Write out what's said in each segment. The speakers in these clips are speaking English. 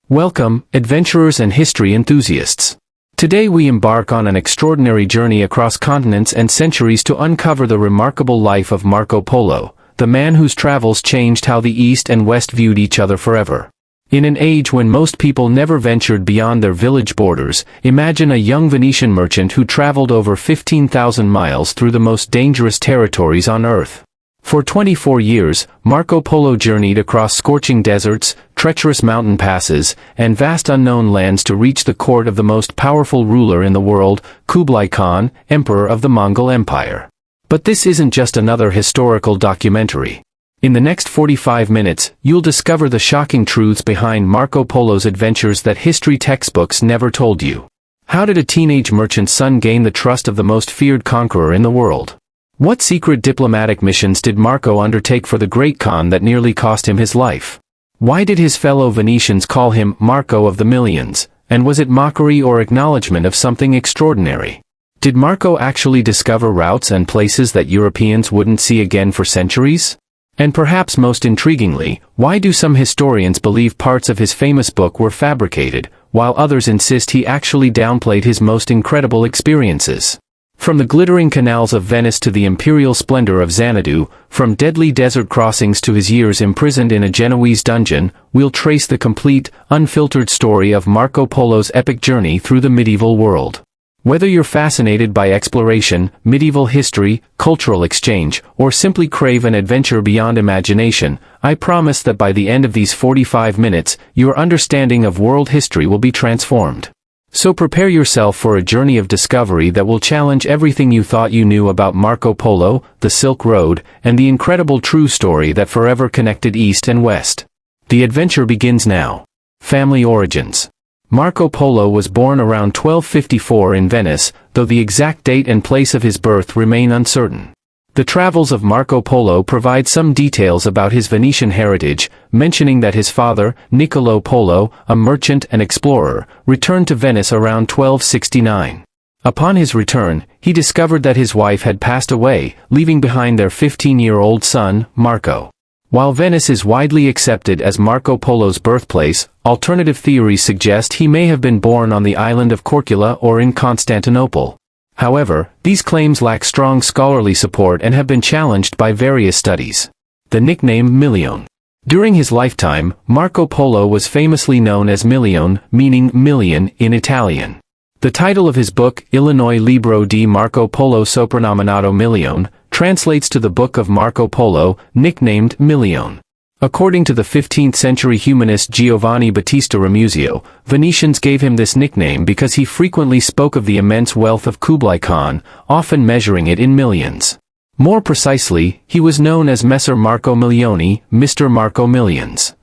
Welcome, adventurers and history enthusiasts. Today we embark on an extraordinary journey across continents and centuries to uncover the remarkable life of Marco Polo, the man whose travels changed how the East and West viewed each other forever. In an age when most people never ventured beyond their village borders, imagine a young Venetian merchant who traveled over 15,000 miles through the most dangerous territories on Earth. For 24 years, Marco Polo journeyed across scorching deserts, treacherous mountain passes, and vast unknown lands to reach the court of the most powerful ruler in the world, Kublai Khan, Emperor of the Mongol Empire. But this isn't just another historical documentary. In the next 45 minutes, you'll discover the shocking truths behind Marco Polo's adventures that history textbooks never told you. How did a teenage merchant's son gain the trust of the most feared conqueror in the world? What secret diplomatic missions did Marco undertake for the great Khan that nearly cost him his life? Why did his fellow Venetians call him Marco of the Millions, and was it mockery or acknowledgement of something extraordinary? Did Marco actually discover routes and places that Europeans wouldn't see again for centuries? And perhaps most intriguingly, why do some historians believe parts of his famous book were fabricated, while others insist he actually downplayed his most incredible experiences? From the glittering canals of Venice to the imperial splendor of Xanadu, from deadly desert crossings to his years imprisoned in a Genoese dungeon, we'll trace the complete, unfiltered story of Marco Polo's epic journey through the medieval world. Whether you're fascinated by exploration, medieval history, cultural exchange, or simply crave an adventure beyond imagination, I promise that by the end of these 45 minutes, your understanding of world history will be transformed. So prepare yourself for a journey of discovery that will challenge everything you thought you knew about Marco Polo, the Silk Road, and the incredible true story that forever connected East and West. The adventure begins now. Family origins. Marco Polo was born around 1254 in Venice, though the exact date and place of his birth remain uncertain. The travels of Marco Polo provide some details about his Venetian heritage, mentioning that his father, Niccolo Polo, a merchant and explorer, returned to Venice around 1269. Upon his return, he discovered that his wife had passed away, leaving behind their 15-year-old son, Marco. While Venice is widely accepted as Marco Polo's birthplace, alternative theories suggest he may have been born on the island of Korčula or in Constantinople. However, these claims lack strong scholarly support and have been challenged by various studies. The nickname Milione. During his lifetime, Marco Polo was famously known as Milione, meaning million in Italian. The title of his book, Il libro di Marco Polo soprannominato Milione, translates to the Book of Marco Polo, nicknamed Milione. According to the 15th-century humanist Giovanni Battista Ramusio, Venetians gave him this nickname because he frequently spoke of the immense wealth of Kublai Khan, often measuring it in millions. More precisely, he was known as Messer Marco Milioni, Mr. Marco Millions.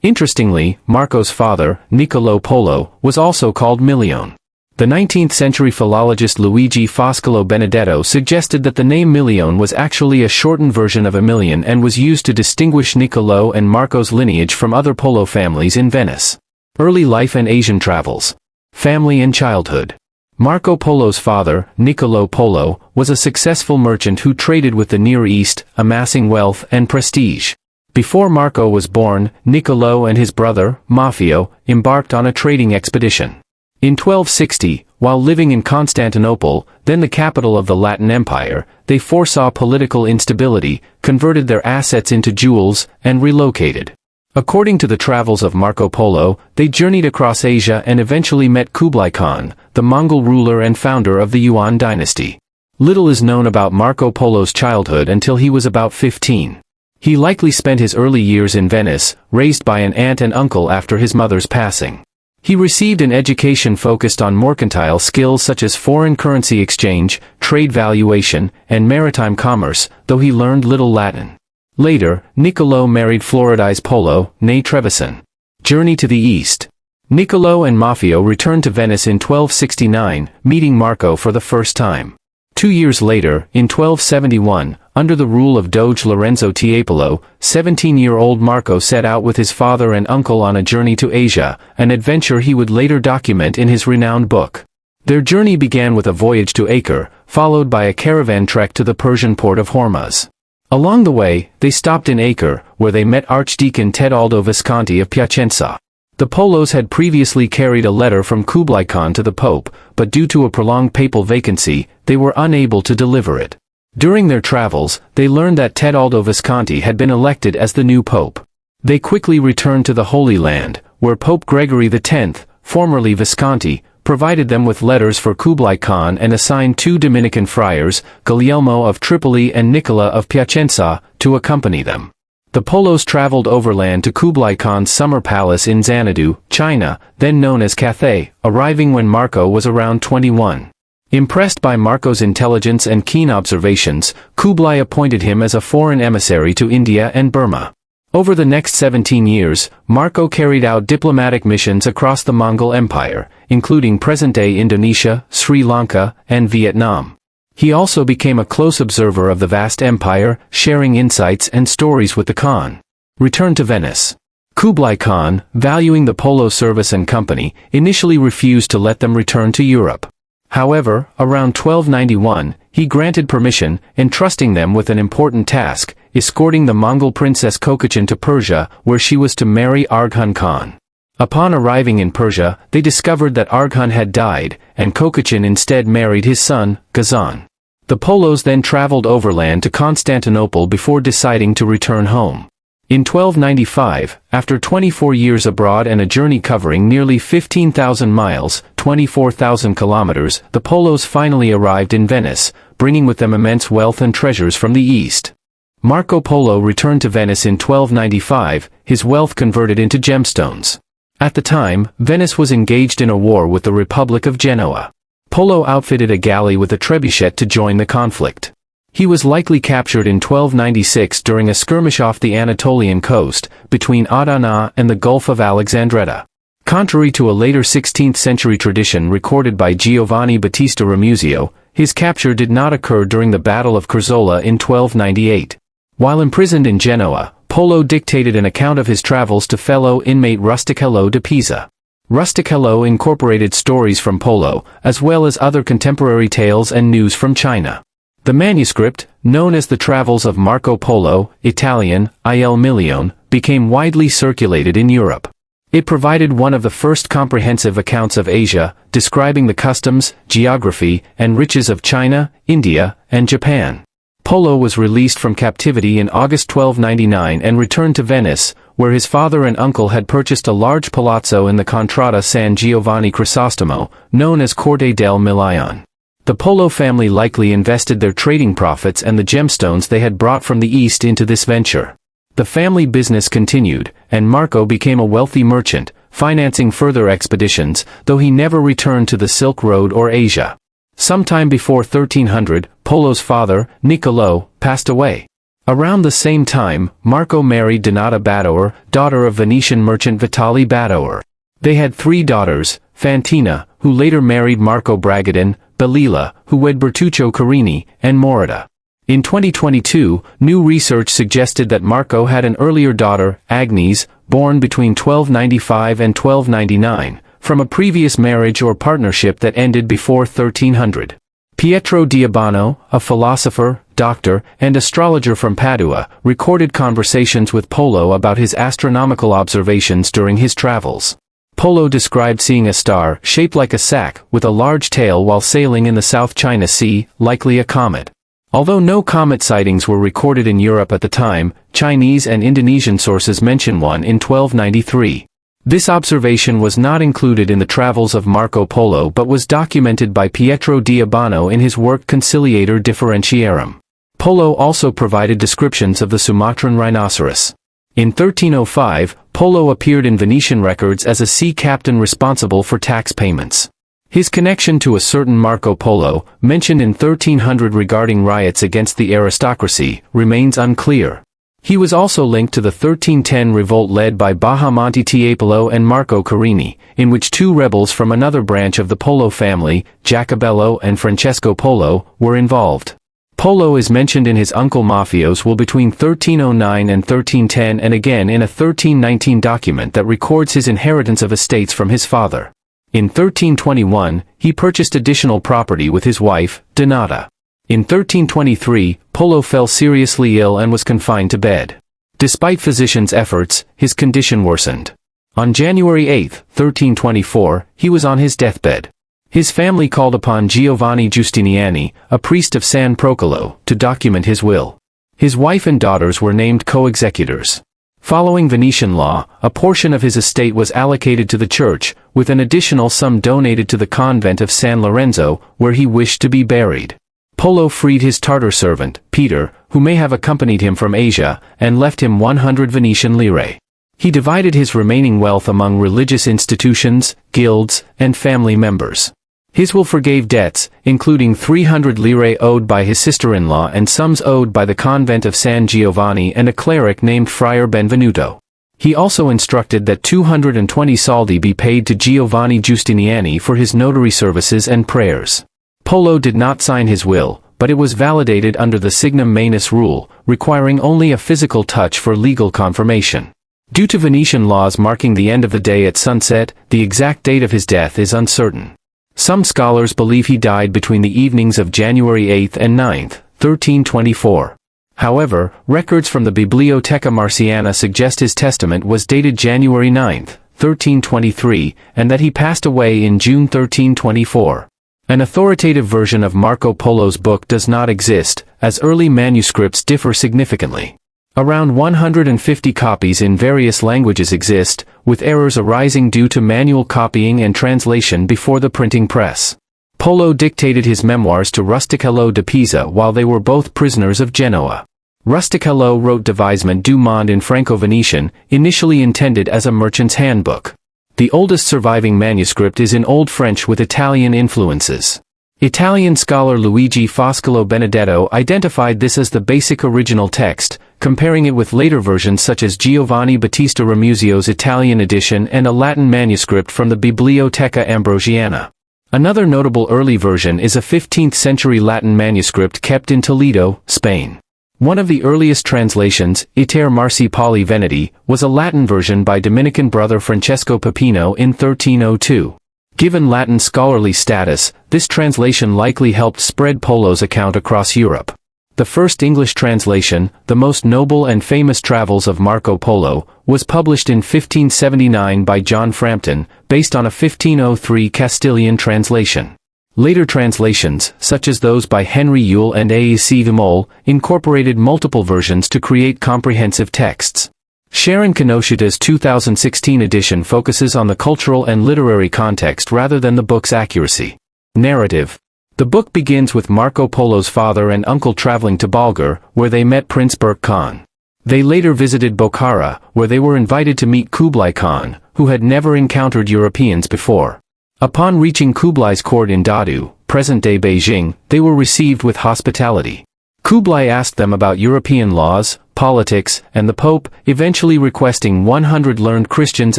Interestingly, Marco's father, Niccolo Polo, was also called Milione. The 19th-century philologist Luigi Foscolo Benedetto suggested that the name Milione was actually a shortened version of Emilian and was used to distinguish Niccolo and Marco's lineage from other Polo families in Venice. Early life and Asian travels. Family and childhood. Marco Polo's father, Niccolo Polo, was a successful merchant who traded with the Near East, amassing wealth and prestige. Before Marco was born, Niccolo and his brother, Maffeo, embarked on a trading expedition. In 1260, while living in Constantinople, then the capital of the Latin Empire, they foresaw political instability, converted their assets into jewels, and relocated. According to the travels of Marco Polo, they journeyed across Asia and eventually met Kublai Khan, the Mongol ruler and founder of the Yuan dynasty. Little is known about Marco Polo's childhood until he was about 15. He likely spent his early years in Venice, raised by an aunt and uncle after his mother's passing. He received an education focused on mercantile skills such as foreign currency exchange, trade valuation, and maritime commerce, though he learned little Latin. Later, Niccolo married Floridi's Polo, née Trevisan. Journey to the East. Niccolo and Maffeo returned to Venice in 1269, meeting Marco for the first time. 2 years later, in 1271, under the rule of Doge Lorenzo Tiepolo, 17-year-old Marco set out with his father and uncle on a journey to Asia, an adventure he would later document in his renowned book. Their journey began with a voyage to Acre, followed by a caravan trek to the Persian port of Hormuz. Along the way, they stopped in Acre, where they met Archdeacon Tebaldo Visconti of Piacenza. The Polos had previously carried a letter from Kublai Khan to the Pope, but due to a prolonged papal vacancy, they were unable to deliver it. During their travels, they learned that Teobaldo Visconti had been elected as the new pope. They quickly returned to the Holy Land, where Pope Gregory X, formerly Visconti, provided them with letters for Kublai Khan and assigned 2 Dominican friars, Guglielmo of Tripoli and Nicola of Piacenza, to accompany them. The Polos traveled overland to Kublai Khan's summer palace in Xanadu, China, then known as Cathay, arriving when Marco was around 21. Impressed by Marco's intelligence and keen observations, Kublai appointed him as a foreign emissary to India and Burma. Over the next 17 years, Marco carried out diplomatic missions across the Mongol Empire, including present-day Indonesia, Sri Lanka, and Vietnam. He also became a close observer of the vast empire, sharing insights and stories with the Khan. Return to Venice. Kublai Khan, valuing the Polo service and company, initially refused to let them return to Europe. However, around 1291, he granted permission, entrusting them with an important task, escorting the Mongol princess Kokachin to Persia, where she was to marry Arghun Khan. Upon arriving in Persia, they discovered that Arghun had died, and Kokachin instead married his son, Ghazan. The Polos then traveled overland to Constantinople before deciding to return home. In 1295, after 24 years abroad and a journey covering nearly 15,000 miles, 24,000 kilometers, the Polos finally arrived in Venice, bringing with them immense wealth and treasures from the east. Marco Polo returned to Venice in 1295, his wealth converted into gemstones. At the time, Venice was engaged in a war with the Republic of Genoa. Polo outfitted a galley with a trebuchet to join the conflict. He was likely captured in 1296 during a skirmish off the Anatolian coast, between Adana and the Gulf of Alexandretta. Contrary to a later 16th-century tradition recorded by Giovanni Battista Ramusio, his capture did not occur during the Battle of Curzola in 1298. While imprisoned in Genoa, Polo dictated an account of his travels to fellow inmate Rustichello de Pisa. Rustichello incorporated stories from Polo, as well as other contemporary tales and news from China. The manuscript, known as the Travels of Marco Polo, Italian, Il Milione, became widely circulated in Europe. It provided one of the first comprehensive accounts of Asia, describing the customs, geography, and riches of China, India, and Japan. Polo was released from captivity in August 1299 and returned to Venice, where his father and uncle had purchased a large palazzo in the Contrada San Giovanni Crisostomo, known as Corte del Milione. The Polo family likely invested their trading profits and the gemstones they had brought from the east into this venture. The family business continued, and Marco became a wealthy merchant, financing further expeditions, though he never returned to the Silk Road or Asia. Sometime before 1300, Polo's father, Niccolò, passed away. Around the same time, Marco married Donata Badoer, daughter of Venetian merchant Vitali Badoer. They had 3 daughters, Fantina, who later married Marco Bragadin, Belila, who wed Bertuccio Carini, and Morita. In 2022, new research suggested that Marco had an earlier daughter, Agnes, born between 1295 and 1299, from a previous marriage or partnership that ended before 1300. Pietro Diabano, a philosopher, doctor, and astrologer from Padua, recorded conversations with Polo about his astronomical observations during his travels. Polo described seeing a star shaped like a sack with a large tail while sailing in the South China Sea, likely a comet. Although no comet sightings were recorded in Europe at the time, Chinese and Indonesian sources mention one in 1293. This observation was not included in the travels of Marco Polo but was documented by Pietro Diabano in his work Conciliator Differentiarum. Polo also provided descriptions of the Sumatran rhinoceros. In 1305, Polo appeared in Venetian records as a sea captain responsible for tax payments. His connection to a certain Marco Polo, mentioned in 1300 regarding riots against the aristocracy, remains unclear. He was also linked to the 1310 revolt led by Bahamonte Tiepolo and Marco Carini, in which 2 rebels from another branch of the Polo family, Jacobello and Francesco Polo, were involved. Polo is mentioned in his uncle Mafios will between 1309 and 1310 and again in a 1319 document that records his inheritance of estates from his father. In 1321, he purchased additional property with his wife, Donata. In 1323, Polo fell seriously ill and was confined to bed. Despite physicians' efforts, his condition worsened. On January 8, 1324, he was on his deathbed. His family called upon Giovanni Giustiniani, a priest of San Procolo, to document his will. His wife and daughters were named co-executors. Following Venetian law, a portion of his estate was allocated to the church, with an additional sum donated to the convent of San Lorenzo, where he wished to be buried. Polo freed his Tartar servant, Peter, who may have accompanied him from Asia, and left him 100 Venetian lire. He divided his remaining wealth among religious institutions, guilds, and family members. His will forgave debts, including 300 lire owed by his sister-in-law and sums owed by the convent of San Giovanni and a cleric named Friar Benvenuto. He also instructed that 220 soldi be paid to Giovanni Giustiniani for his notary services and prayers. Polo did not sign his will, but it was validated under the signum manus rule, requiring only a physical touch for legal confirmation. Due to Venetian laws marking the end of the day at sunset, the exact date of his death is uncertain. Some scholars believe he died between the evenings of January 8 and 9, 1324. However, records from the Biblioteca Marciana suggest his testament was dated January 9, 1323, and that he passed away in June 1324. An authoritative version of Marco Polo's book does not exist, as early manuscripts differ significantly. Around 150 copies in various languages exist, with errors arising due to manual copying and translation before the printing press. Polo dictated his memoirs to Rustichello de Pisa while they were both prisoners of Genoa. Rustichello wrote Devisement du Monde in Franco-Venetian, initially intended as a merchant's handbook. The oldest surviving manuscript is in Old French with Italian influences. Italian scholar Luigi Foscolo Benedetto identified this as the basic original text, comparing it with later versions such as Giovanni Battista Ramusio's Italian edition and a Latin manuscript from the Biblioteca Ambrosiana. Another notable early version is a 15th-century Latin manuscript kept in Toledo, Spain. One of the earliest translations, Iter Marci Pauli Veneti, was a Latin version by Dominican brother Francesco Pepino in 1302. Given Latin scholarly status, this translation likely helped spread Polo's account across Europe. The first English translation, the most noble and famous travels of Marco Polo, was published in 1579 by John Frampton, based on a 1503 Castilian translation. Later translations, such as those by Henry Yule and A.C. Vimole, incorporated multiple versions to create comprehensive texts. Sharon Kinoshita's 2016 edition focuses on the cultural and literary context rather than the book's accuracy. Narrative. The book begins with Marco Polo's father and uncle traveling to Bulgar, where they met Prince Berk Khan. They later visited Bokhara, where they were invited to meet Kublai Khan, who had never encountered Europeans before. Upon reaching Kublai's court in Dadu, present-day Beijing, they were received with hospitality. Kublai asked them about European laws, politics, and the Pope, eventually requesting 100 learned Christians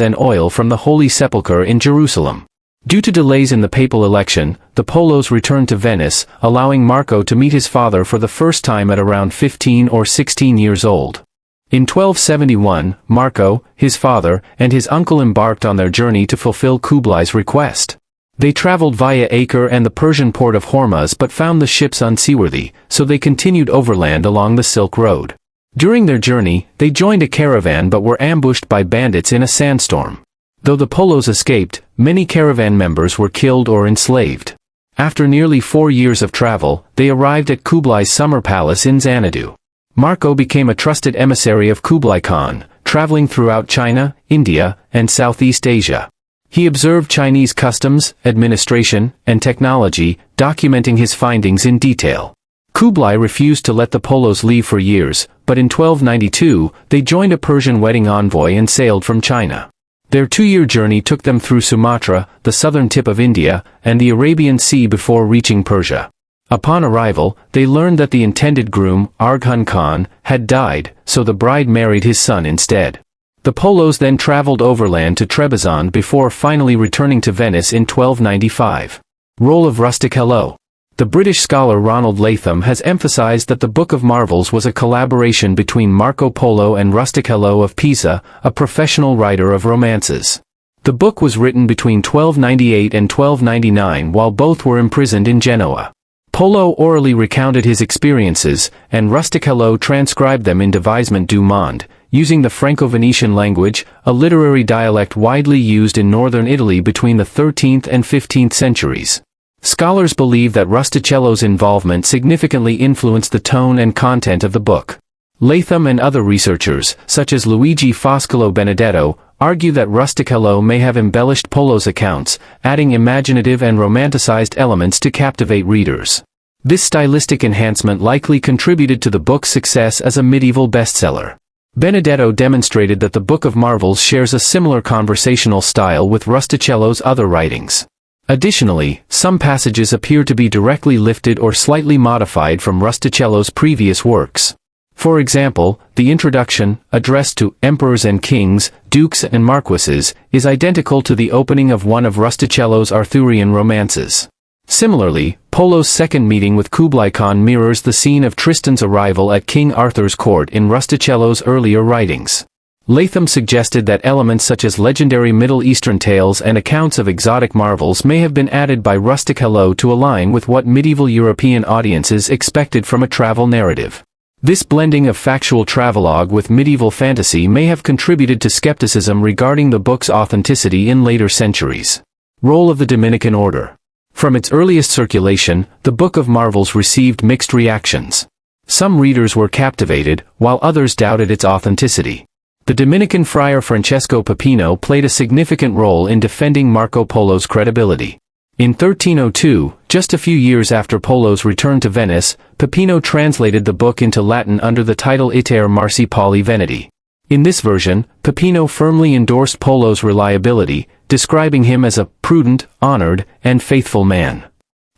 and oil from the Holy Sepulchre in Jerusalem. Due to delays in the papal election, the Polos returned to Venice, allowing Marco to meet his father for the first time at around 15 or 16 years old. In 1271, Marco, his father, and his uncle embarked on their journey to fulfill Kublai's request. They traveled via Acre and the Persian port of Hormuz but found the ships unseaworthy, so they continued overland along the Silk Road. During their journey, they joined a caravan but were ambushed by bandits in a sandstorm. Though the Polos escaped, many caravan members were killed or enslaved. After nearly 4 years of travel, they arrived at Kublai's summer palace in Xanadu. Marco became a trusted emissary of Kublai Khan, traveling throughout China, India, and Southeast Asia. He observed Chinese customs, administration, and technology, documenting his findings in detail. Kublai refused to let the Polos leave for years, but in 1292, they joined a Persian wedding envoy and sailed from China. Their 2-year journey took them through Sumatra, the southern tip of India, and the Arabian Sea before reaching Persia. Upon arrival, they learned that the intended groom, Arghun Khan, had died, so the bride married his son instead. The Polos then traveled overland to Trebizond before finally returning to Venice in 1295. Role of Rustichello. The British scholar Ronald Latham has emphasized that the Book of Marvels was a collaboration between Marco Polo and Rustichello of Pisa, a professional writer of romances. The book was written between 1298 and 1299 while both were imprisoned in Genoa. Polo orally recounted his experiences, and Rustichello transcribed them in Devisement du Monde, using the Franco-Venetian language, a literary dialect widely used in northern Italy between the 13th and 15th centuries. Scholars believe that Rustichello's involvement significantly influenced the tone and content of the book. Latham and other researchers, such as Luigi Foscolo Benedetto, argue that Rustichello may have embellished Polo's accounts, adding imaginative and romanticized elements to captivate readers. This stylistic enhancement likely contributed to the book's success as a medieval bestseller. Benedetto demonstrated that the Book of Marvels shares a similar conversational style with Rustichello's other writings. Additionally, some passages appear to be directly lifted or slightly modified from Rustichello's previous works. For example, the introduction, addressed to emperors and kings, dukes and marquises, is identical to the opening of one of Rustichello's Arthurian romances. Similarly, Polo's second meeting with Kublai Khan mirrors the scene of Tristan's arrival at King Arthur's court in Rustichello's earlier writings. Latham suggested that elements such as legendary Middle Eastern tales and accounts of exotic marvels may have been added by Rustichello to align with what medieval European audiences expected from a travel narrative. This blending of factual travelogue with medieval fantasy may have contributed to skepticism regarding the book's authenticity in later centuries. Role of the Dominican Order. From its earliest circulation, the Book of Marvels received mixed reactions. Some readers were captivated, while others doubted its authenticity. The Dominican friar Francesco Pipino played a significant role in defending Marco Polo's credibility. In 1302, just a few years after Polo's return to Venice, Pipino translated the book into Latin under the title Iter Marci Pauli Veneti. In this version, Pipino firmly endorsed Polo's reliability, describing him as a prudent, honored, and faithful man.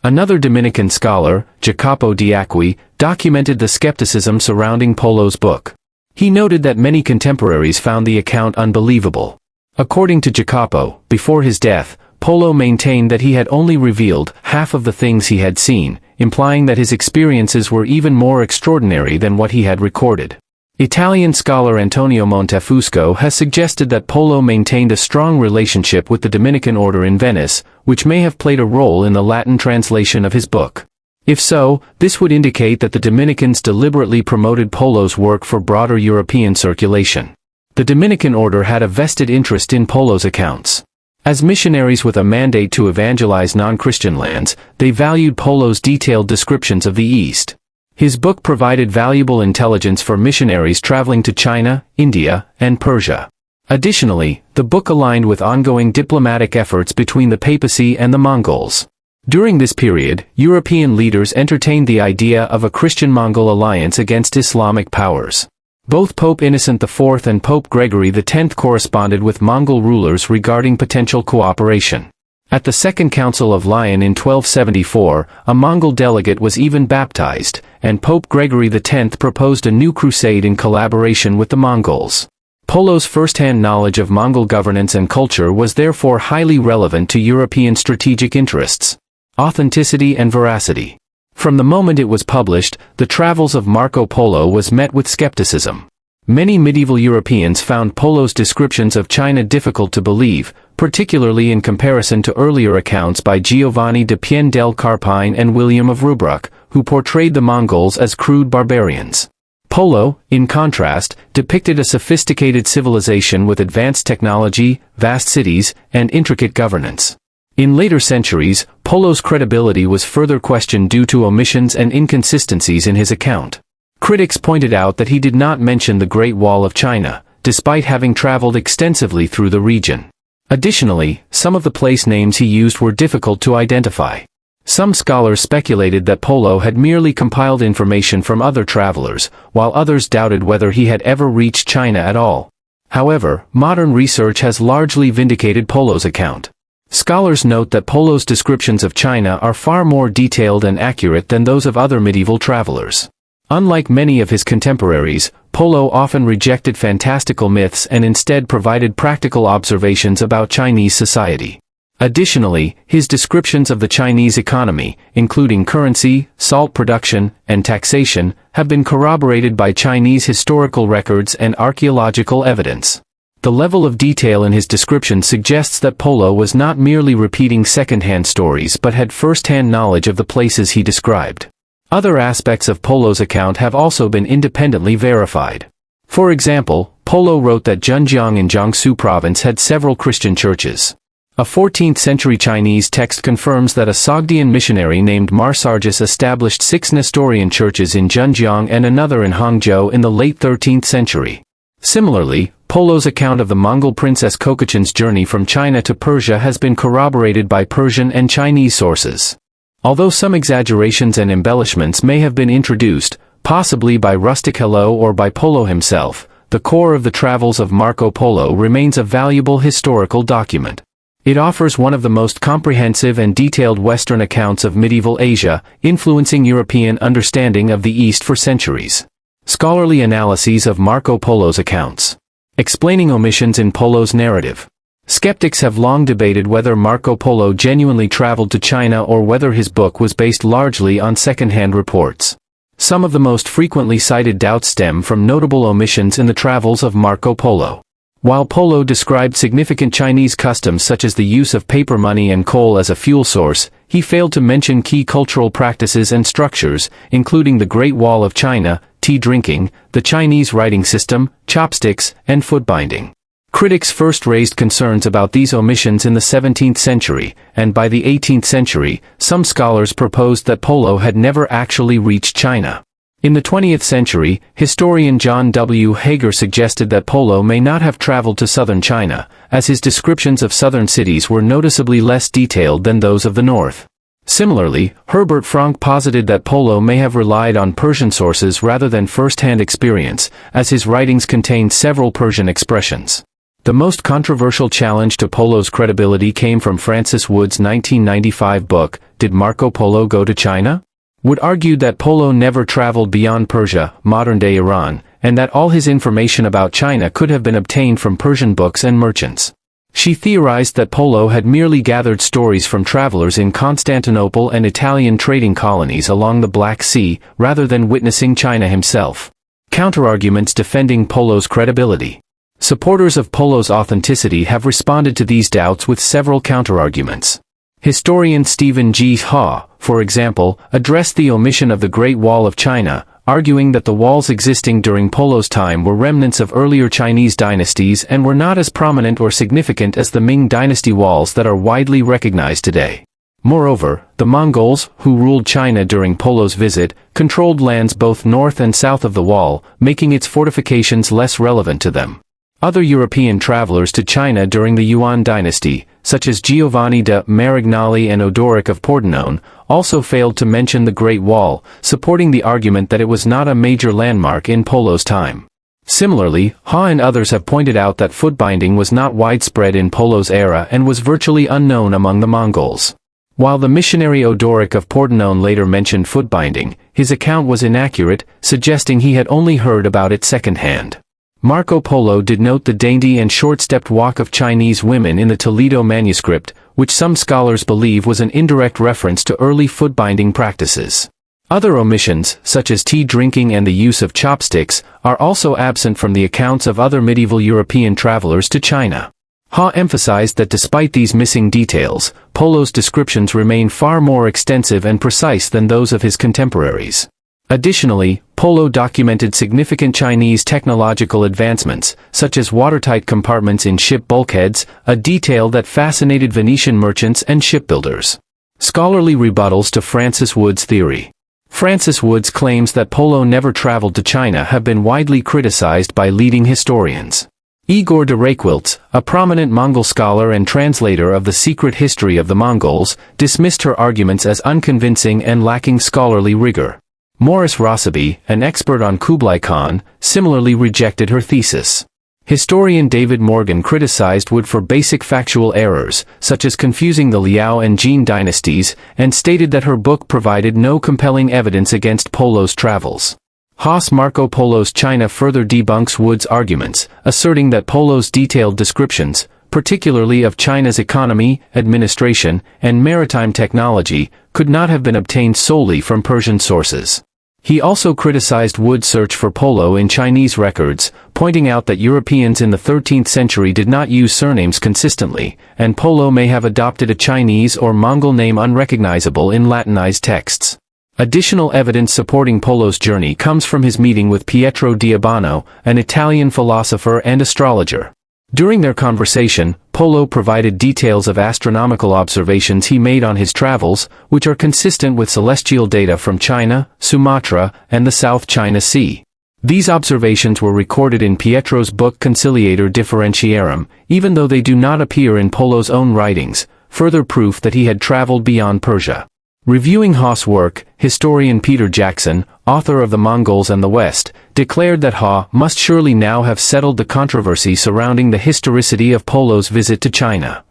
Another Dominican scholar, Jacopo d'Acqui, documented the skepticism surrounding Polo's book. He noted that many contemporaries found the account unbelievable. According to Jacopo, before his death, Polo maintained that he had only revealed half of the things he had seen, implying that his experiences were even more extraordinary than what he had recorded. Italian scholar Antonio Montefusco has suggested that Polo maintained a strong relationship with the Dominican order in Venice, which may have played a role in the Latin translation of his book. If so, this would indicate that the Dominicans deliberately promoted Polo's work for broader European circulation. The Dominican order had a vested interest in Polo's accounts. As missionaries with a mandate to evangelize non-Christian lands, they valued Polo's detailed descriptions of the East. His book provided valuable intelligence for missionaries traveling to China, India, and Persia. Additionally, the book aligned with ongoing diplomatic efforts between the papacy and the Mongols. During this period, European leaders entertained the idea of a Christian-Mongol alliance against Islamic powers. Both Pope Innocent IV and Pope Gregory X corresponded with Mongol rulers regarding potential cooperation. At the Second Council of Lyon in 1274, a Mongol delegate was even baptized, and Pope Gregory X proposed a new crusade in collaboration with the Mongols. Polo's first-hand knowledge of Mongol governance and culture was therefore highly relevant to European strategic interests. Authenticity and veracity. From the moment it was published, the Travels of Marco Polo was met with skepticism. Many medieval Europeans found Polo's descriptions of China difficult to believe, particularly in comparison to earlier accounts by Giovanni de Piene del Carpine and William of Rubruck, who portrayed the Mongols as crude barbarians. Polo, in contrast, depicted a sophisticated civilization with advanced technology, vast cities, and intricate governance. In later centuries, Polo's credibility was further questioned due to omissions and inconsistencies in his account. Critics pointed out that he did not mention the Great Wall of China, despite having traveled extensively through the region. Additionally, some of the place names he used were difficult to identify. Some scholars speculated that Polo had merely compiled information from other travelers, while others doubted whether he had ever reached China at all. However, modern research has largely vindicated Polo's account. Scholars note that Polo's descriptions of China are far more detailed and accurate than those of other medieval travelers. Unlike many of his contemporaries, Polo often rejected fantastical myths and instead provided practical observations about Chinese society. Additionally, his descriptions of the Chinese economy, including currency, salt production, and taxation, have been corroborated by Chinese historical records and archaeological evidence. The level of detail in his description suggests that Polo was not merely repeating second-hand stories but had first-hand knowledge of the places he described. Other aspects of Polo's account have also been independently verified. For example, Polo wrote that Zhenjiang in Jiangsu province had several Christian churches. A 14th-century Chinese text confirms that a Sogdian missionary named Marsargis established 6 Nestorian churches in Zhenjiang and another in Hangzhou in the late 13th century. Similarly, Polo's account of the Mongol princess Kokachin's journey from China to Persia has been corroborated by Persian and Chinese sources. Although some exaggerations and embellishments may have been introduced, possibly by Rustic Hello or by Polo himself, the core of the travels of Marco Polo remains a valuable historical document. It offers one of the most comprehensive and detailed Western accounts of medieval Asia, influencing European understanding of the East for centuries. Scholarly analyses of Marco Polo's accounts. Explaining omissions in Polo's narrative. Skeptics have long debated whether Marco Polo genuinely traveled to China or whether his book was based largely on second-hand reports. Some of the most frequently cited doubts stem from notable omissions in the travels of Marco Polo. While Polo described significant Chinese customs such as the use of paper money and coal as a fuel source, he failed to mention key cultural practices and structures, including the Great Wall of China, tea drinking, the Chinese writing system, chopsticks, and foot binding. Critics first raised concerns about these omissions in the 17th century, and by the 18th century, some scholars proposed that Polo had never actually reached China. In the 20th century, historian John W. Hager suggested that Polo may not have traveled to southern China, as his descriptions of southern cities were noticeably less detailed than those of the north. Similarly, Herbert Frank posited that Polo may have relied on Persian sources rather than first-hand experience, as his writings contained several Persian expressions. The most controversial challenge to Polo's credibility came from Francis Wood's 1995 book, Did Marco Polo Go to China? Wood argued that Polo never traveled beyond Persia, modern-day Iran, and that all his information about China could have been obtained from Persian books and merchants. She theorized that Polo had merely gathered stories from travelers in Constantinople and Italian trading colonies along the Black Sea, rather than witnessing China himself. Counterarguments defending Polo's credibility. Supporters of Polo's authenticity have responded to these doubts with several counterarguments. Historian Stephen G. Haw, for example, addressed the omission of the Great Wall of China, arguing that the walls existing during Polo's time were remnants of earlier Chinese dynasties and were not as prominent or significant as the Ming dynasty walls that are widely recognized today. Moreover, the Mongols, who ruled China during Polo's visit, controlled lands both north and south of the wall, making its fortifications less relevant to them. Other European travelers to China during the Yuan dynasty, such as Giovanni de Marignali and Odoric of Pordenone, also failed to mention the Great Wall, supporting the argument that it was not a major landmark in Polo's time. Similarly, Ha and others have pointed out that foot binding was not widespread in Polo's era and was virtually unknown among the Mongols. While the missionary Odoric of Pordenone later mentioned foot binding, his account was inaccurate, suggesting he had only heard about it secondhand. Marco Polo did note the dainty and short-stepped walk of Chinese women in the Toledo manuscript, which some scholars believe was an indirect reference to early foot-binding practices. Other omissions, such as tea drinking and the use of chopsticks, are also absent from the accounts of other medieval European travelers to China. Ha emphasized that despite these missing details, Polo's descriptions remain far more extensive and precise than those of his contemporaries. Additionally, Polo documented significant Chinese technological advancements, such as watertight compartments in ship bulkheads, a detail that fascinated Venetian merchants and shipbuilders. Scholarly rebuttals to Francis Wood's theory. Francis Wood's claims that Polo never traveled to China have been widely criticized by leading historians. Igor de Reykviltz, a prominent Mongol scholar and translator of the Secret History of the Mongols, dismissed her arguments as unconvincing and lacking scholarly rigor. Morris Rossaby, an expert on Kublai Khan, similarly rejected her thesis. Historian David Morgan criticized Wood for basic factual errors, such as confusing the Liao and Jin dynasties, and stated that her book provided no compelling evidence against Polo's travels. Haas Marco Polo's China further debunks Wood's arguments, asserting that Polo's detailed descriptions, particularly of China's economy, administration, and maritime technology, could not have been obtained solely from Persian sources. He also criticized Wood's search for Polo in Chinese records, pointing out that Europeans in the 13th century did not use surnames consistently, and Polo may have adopted a Chinese or Mongol name unrecognizable in Latinized texts. Additional evidence supporting Polo's journey comes from his meeting with Pietro Diabano, an Italian philosopher and astrologer. During their conversation, Polo provided details of astronomical observations he made on his travels, which are consistent with celestial data from China, Sumatra, and the South China Sea. These observations were recorded in Pietro's book Conciliator Differentiarum, even though they do not appear in Polo's own writings, further proof that he had traveled beyond Persia. Reviewing Ha's work, historian Peter Jackson, author of The Mongols and the West, declared that Ha must surely now have settled the controversy surrounding the historicity of Polo's visit to China.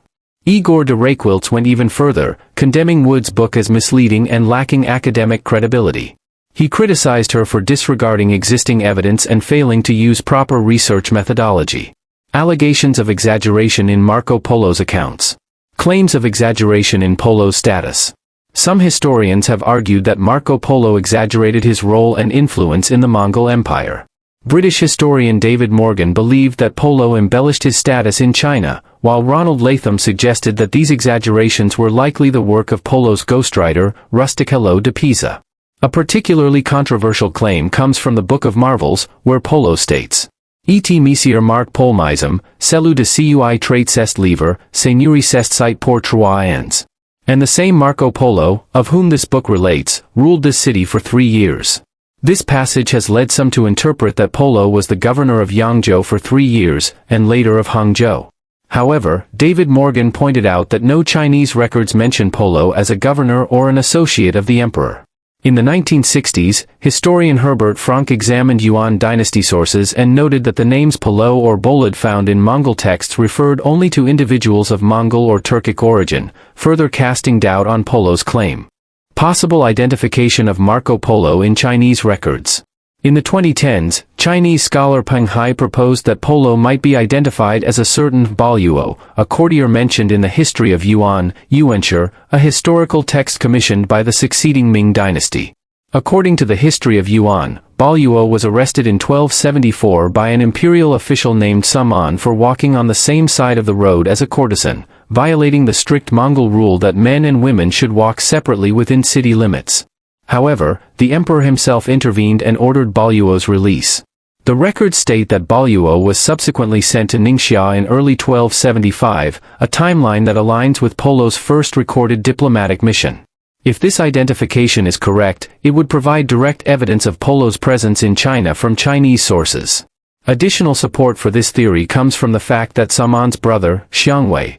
Igor de Reykewilz went even further, condemning Wood's book as misleading and lacking academic credibility. He criticized her for disregarding existing evidence and failing to use proper research methodology. Allegations of exaggeration in Marco Polo's accounts. Claims of exaggeration in Polo's status. Some historians have argued that Marco Polo exaggerated his role and influence in the Mongol Empire. British historian David Morgan believed that Polo embellished his status in China, while Ronald Latham suggested that these exaggerations were likely the work of Polo's ghostwriter, Rustichello de Pisa. A particularly controversial claim comes from the Book of Marvels, where Polo states, Et Messier Marc Polmism, celu de cui traits est livre, seigneurie cest site pour 3 ans. And the same Marco Polo, of whom this book relates, ruled this city for 3 years. This passage has led some to interpret that Polo was the governor of Yangzhou for 3 years, and later of Hangzhou. However, David Morgan pointed out that no Chinese records mention Polo as a governor or an associate of the emperor. In the 1960s, historian Herbert Frank examined Yuan dynasty sources and noted that the names Polo or Bolid found in Mongol texts referred only to individuals of Mongol or Turkic origin, further casting doubt on Polo's claim. Possible identification of Marco Polo in Chinese records. In the 2010s, Chinese scholar Peng Hai proposed that Polo might be identified as a certain Baluo, a courtier mentioned in the History of Yuan, Yuanshi, a historical text commissioned by the succeeding Ming dynasty. According to the History of Yuan, Baluo was arrested in 1274 by an imperial official named Suman for walking on the same side of the road as a courtesan, violating the strict Mongol rule that men and women should walk separately within city limits. However, the emperor himself intervened and ordered Baluo's release. The records state that Baluo was subsequently sent to Ningxia in early 1275, a timeline that aligns with Polo's first recorded diplomatic mission. If this identification is correct, it would provide direct evidence of Polo's presence in China from Chinese sources. Additional support for this theory comes from the fact that Suman's brother, Xiangwei,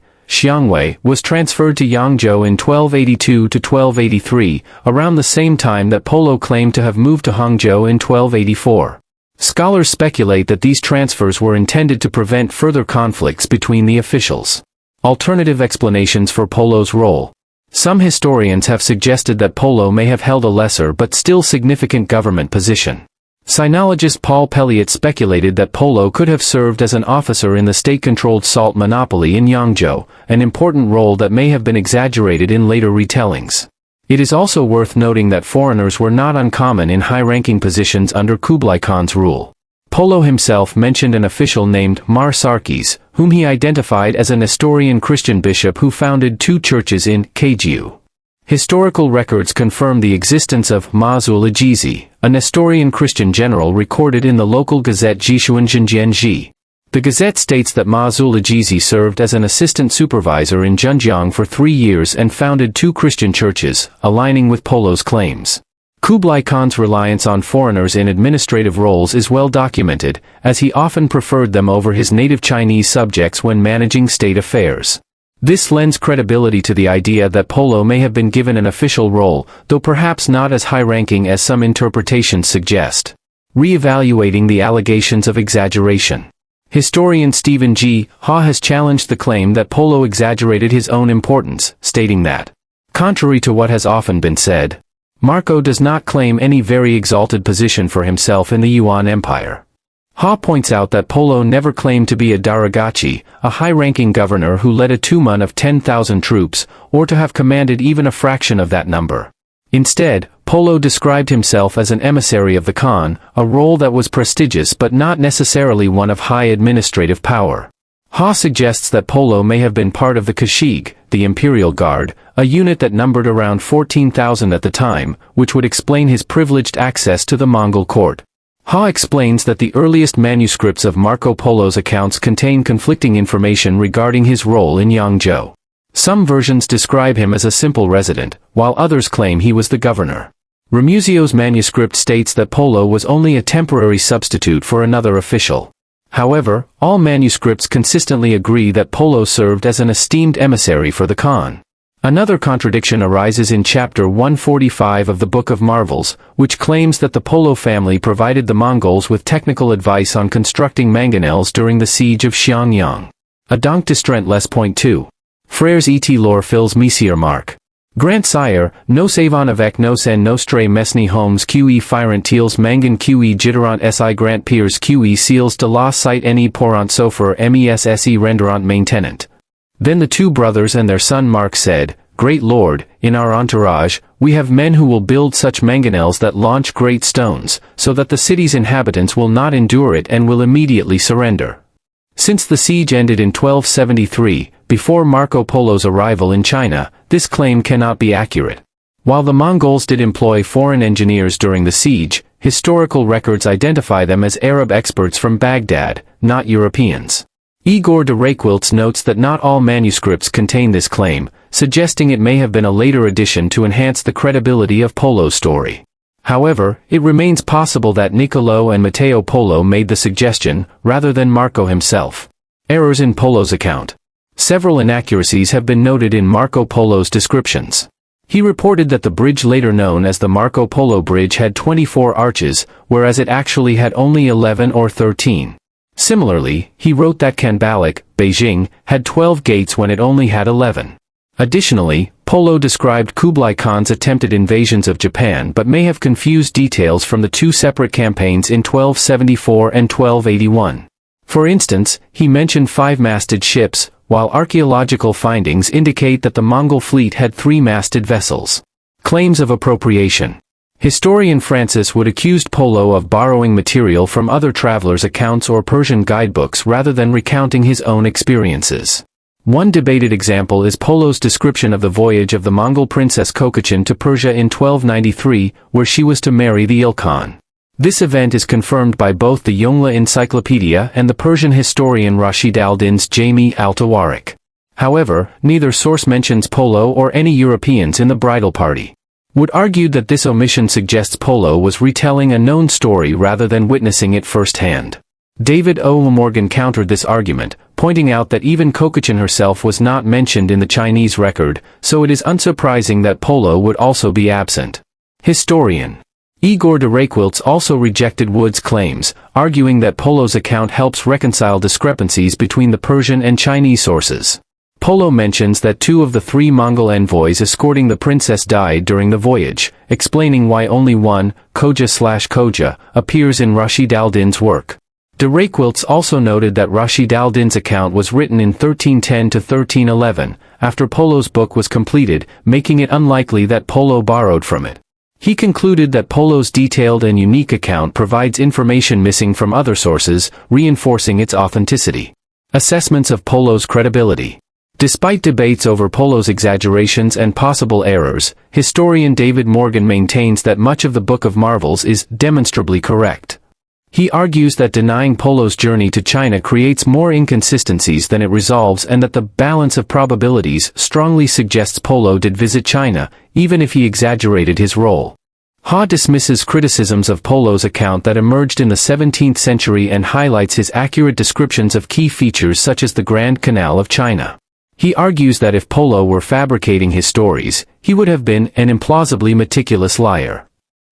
was transferred to Yangzhou in 1282 to 1283, around the same time that Polo claimed to have moved to Hangzhou in 1284. Scholars speculate that these transfers were intended to prevent further conflicts between the officials. Alternative explanations for Polo's role. Some historians have suggested that Polo may have held a lesser but still significant government position. Sinologist Paul Pelliot speculated that Polo could have served as an officer in the state-controlled salt monopoly in Yangzhou, an important role that may have been exaggerated in later retellings. It is also worth noting that foreigners were not uncommon in high-ranking positions under Kublai Khan's rule. Polo himself mentioned an official named Mar Sarkis, whom he identified as a Nestorian Christian bishop who founded 2 churches in Kagyu. Historical records confirm the existence of Mazul Ajizi, a Nestorian Christian general recorded in the local gazette Jishuan Zhenjianji. The gazette states that Mazul Ajizi served as an assistant supervisor in Zhenjiang for 3 years and founded 2 Christian churches, aligning with Polo's claims. Kublai Khan's reliance on foreigners in administrative roles is well documented, as he often preferred them over his native Chinese subjects when managing state affairs. This lends credibility to the idea that Polo may have been given an official role, though perhaps not as high-ranking as some interpretations suggest. Re-evaluating the allegations of exaggeration. Historian Stephen G. Ha has challenged the claim that Polo exaggerated his own importance, stating that, contrary to what has often been said, Marco does not claim any very exalted position for himself in the Yuan Empire. Ha points out that Polo never claimed to be a Daragachi, a high-ranking governor who led a tumen of 10,000 troops, or to have commanded even a fraction of that number. Instead, Polo Polo described himself as an emissary of the Khan, a role that was prestigious but not necessarily one of high administrative power. Ha suggests that Polo may have been part of the Kashig, the Imperial Guard, a unit that numbered around 14,000 at the time, which would explain his privileged access to the Mongol court. Ha explains that the earliest manuscripts of Marco Polo's accounts contain conflicting information regarding his role in Yangzhou. Some versions describe him as a simple resident, while others claim he was the governor. Ramusio's manuscript states that Polo was only a temporary substitute for another official. However, all manuscripts consistently agree that Polo served as an esteemed emissary for the Khan. Another contradiction arises in chapter 145 of the Book of Marvels, which claims that the Polo family provided the Mongols with technical advice on constructing mangonels during the siege of Xiangyang. A donc distrent les.2. Frères et lor fils Monsieur Marc. Grant Sire, nos avons avec nos en nostre mesni homes que firent teals mangan que jitterant si grant peers que seals de la site ne pourant sofer messe renderant maintenant. Then the two brothers and their son Mark said, Great Lord, in our entourage, we have men who will build such mangonels that launch great stones, so that the city's inhabitants will not endure it and will immediately surrender. Since the siege ended in 1273, before Marco Polo's arrival in China, this claim cannot be accurate. While the Mongols did employ foreign engineers during the siege, historical records identify them as Arab experts from Baghdad, not Europeans. Igor de Reykviltz notes that not all manuscripts contain this claim, suggesting it may have been a later addition to enhance the credibility of Polo's story. However, it remains possible that Niccolò and Matteo Polo made the suggestion, rather than Marco himself. Errors in Polo's account. Several inaccuracies have been noted in Marco Polo's descriptions. He reported that the bridge later known as the Marco Polo Bridge had 24 arches, whereas it actually had only 11 or 13. Similarly, he wrote that Khanbaliq, Beijing, had 12 gates when it only had 11. Additionally, Polo described Kublai Khan's attempted invasions of Japan but may have confused details from the two separate campaigns in 1274 and 1281. For instance, he mentioned 5-masted ships, while archaeological findings indicate that the Mongol fleet had 3-masted vessels. Claims of appropriation. Historian Francis Wood accused Polo of borrowing material from other travelers' accounts or Persian guidebooks rather than recounting his own experiences. One debated example is Polo's description of the voyage of the Mongol princess Kokachin to Persia in 1293, where she was to marry the Ilkhan. This event is confirmed by both the Yongle Encyclopedia and the Persian historian Rashid al-Din's Jami al-Tawarik. However, neither source mentions Polo or any Europeans in the bridal party. Wood argued that this omission suggests Polo was retelling a known story rather than witnessing it firsthand. David O. Morgan countered this argument, pointing out that even Kokachin herself was not mentioned in the Chinese record, so it is unsurprising that Polo would also be absent. Historian Igor de Reykviltz also rejected Wood's claims, arguing that Polo's account helps reconcile discrepancies between the Persian and Chinese sources. Polo mentions that 2 of the 3 Mongol envoys escorting the princess died during the voyage, explaining why only one, Koja/Koja, appears in Rashid al-Din's work. De Reykviltz also noted that Rashid al-Din's account was written in 1310 to 1311, after Polo's book was completed, making it unlikely that Polo borrowed from it. He concluded that Polo's detailed and unique account provides information missing from other sources, reinforcing its authenticity. Assessments of Polo's credibility. Despite debates over Polo's exaggerations and possible errors, historian David Morgan maintains that much of the Book of Marvels is demonstrably correct. He argues that denying Polo's journey to China creates more inconsistencies than it resolves and that the balance of probabilities strongly suggests Polo did visit China, even if he exaggerated his role. Ha dismisses criticisms of Polo's account that emerged in the 17th century and highlights his accurate descriptions of key features such as the Grand Canal of China. He argues that if Polo were fabricating his stories, he would have been an implausibly meticulous liar.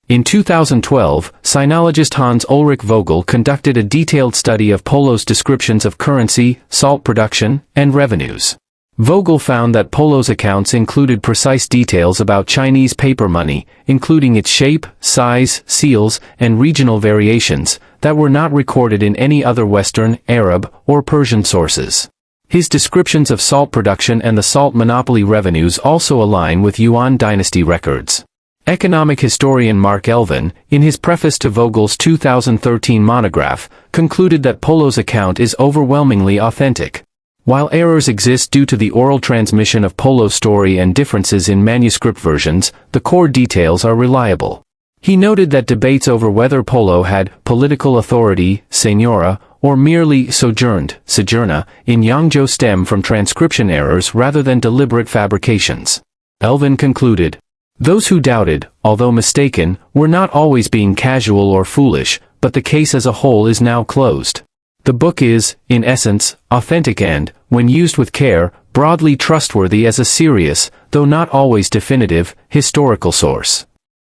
In 2012, sinologist Hans Ulrich Vogel conducted a detailed study of Polo's descriptions of currency, salt production, and revenues. Vogel found that Polo's accounts included precise details about Chinese paper money, including its shape, size, seals, and regional variations, that were not recorded in any other Western, Arab, or Persian sources. His descriptions of salt production and the salt monopoly revenues also align with Yuan dynasty records. Economic historian Mark Elvin, in his preface to Vogel's 2013 monograph, concluded that Polo's account is overwhelmingly authentic. While errors exist due to the oral transmission of Polo's story and differences in manuscript versions, the core details are reliable. He noted that debates over whether Polo had political authority, señora, or merely sojourna, in Yangzhou stem from transcription errors rather than deliberate fabrications. Elvin concluded, "Those who doubted, although mistaken, were not always being casual or foolish, but the case as a whole is now closed. The book is, in essence, authentic and, when used with care, broadly trustworthy as a serious, though not always definitive, historical source."